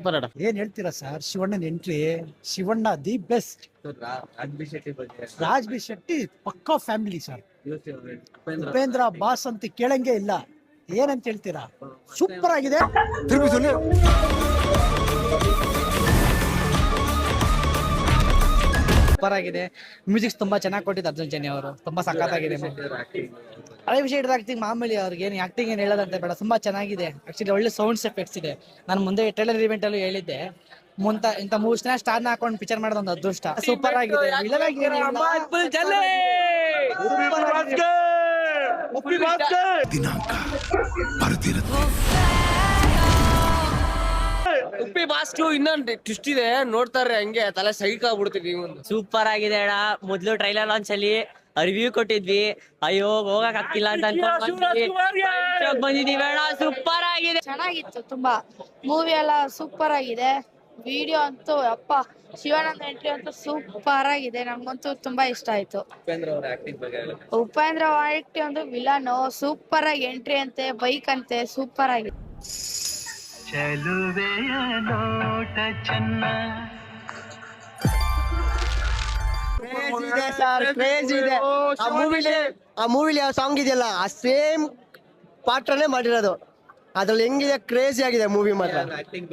Super ಅಡ. ಏನ್ ಹೇಳ್ತೀರಾ ಸರ್, ಶಿವಣ್ಣನ entry, Shivanna the best. Raj B Shetty ಪಕ್ಕಾ ಫ್ಯಾಮಿಲಿ ಸರ್. ಉಪೇಂದ್ರ ಬಾಸ್ ಅಂತ ಕೇಳಂಗೆ ಇಲ್ಲ. ಏನಂತ ಹೇಳ್ತೀರಾ, ಸೂಪರ್ ಆಗಿದೆ. ಸೂಪರ್ ಆಗಿದೆ. ಮ್ಯೂಸಿಕ್ಸ್ ತುಂಬಾ ಚೆನ್ನಾಗಿ ಕೊಟ್ಟಿದ್ದು ಅರ್ಜುನ್ ಜನ್ಯ ಅವರು, ತುಂಬಾ ಸಖತ್ತಾಗಿದೆ. ಹಳೆ ವಿಷಯ ಆಕ್ಟಿಂಗ್ ಮಾಮೂಲಿ, ಅವ್ರಿಗೆ ಏನು ಆಕ್ಟಿಂಗ್ ಏನು ಹೇಳೋದಂತ ಬೇಡ, ತುಂಬಾ ಚೆನ್ನಾಗಿದೆ. ಆಕ್ಚುಲಿ ಒಳ್ಳೆ ಸೌಂಡ್ಸ್ ಎಫೆಕ್ಟ್ಸ್ ಇದೆ. ನಾನು ಮುಂದೆ ಟ್ರೈಲರ್ ಇವೆಂಟ್ ಅಲ್ಲೂ ಹೇಳಿದ್ದೆ, ಇಂಥ ಮೂವ್ಸ್ನ ಸ್ಟಾರ್ನ ಹಾಕೊಂಡು ಪಿಕ್ಚರ್ ಮಾಡೋದು ಒಂದು ಅದೃಷ್ಟ. ಸೂಪರ್ ಆಗಿದೆ. ಉಪ್ಪಿ ಬಾಸ್ಟು ಇನ್ನೊಂದು ಟ್ವಿಸ್ಟ್ ಇದೆ, ನೋಡ್ತಾರೆ ಹಂಗೆ ತಲೆ ಸೈಕ್ ಆಗ್ಬಿಡ್ತೀವಿ. ಸೂಪರ್ ಆಗಿದೆ ಅಣ್ಣ. ಮೊದ್ಲು ಟ್ರೈಲರ್ ಲಾಂಚ್ ಅಲ್ಲಿ ರಿವ್ಯೂ ಕೊಟ್ಟಿದ್ವಿ, ಅಯ್ಯೋ ಹೋಗಕ್ ಆಗ್ತಿಲ್ಲ ಅಂತ ಬಂದಿದೀವಿ ಅಣ್ಣ. ಸೂಪರ್ ಆಗಿದೆ, ಚೆನ್ನಾಗಿತ್ತು ತುಂಬಾ. ಮೂವಿ ಎಲ್ಲ ಸೂಪರ್ ಆಗಿದೆ. ವಿಡಿಯೋ ಅಂತೂ ಅಪ್ಪ, ಶಿವಾನಂದ ಎಂಟ್ರಿ ಅಂತೂ ಸೂಪರ್ ಆಗಿದೆ. ನಮ್ಗಂತೂ ತುಂಬಾ ಇಷ್ಟ ಆಯ್ತು. ಉಪೇಂದ್ರ ಆಕ್ಟಿಂಗ್ ಒಂದು ವಿಲನ್ ಸೂಪರ್ ಆಗಿ ಎಂಟ್ರಿ ಅಂತೆ, ಬೈಕ್ ಅಂತೆ, ಸೂಪರ್ ಆಗಿದೆ. ಚೆಲುವೆಯ ನೋಟ ಚೆನ್ನ, ಕ್ರೇಜ್ ಇದೆ ಆ ಮೂವಿಲಿ ಯಾವ ಸಾಂಗ್ ಇದೆಯಲ್ಲ, ಆ ಸೇಮ್ ಪಾತ್ರನೇ ಮಾಡಿರೋದು. ಅದ್ರಲ್ಲಿ ಹೆಂಗಿದೆ, ಕ್ರೇಜಿ ಆಗಿದೆ ಮೂವಿ ಮಾತ್ರ. ಆಕ್ಟಿಂಗ್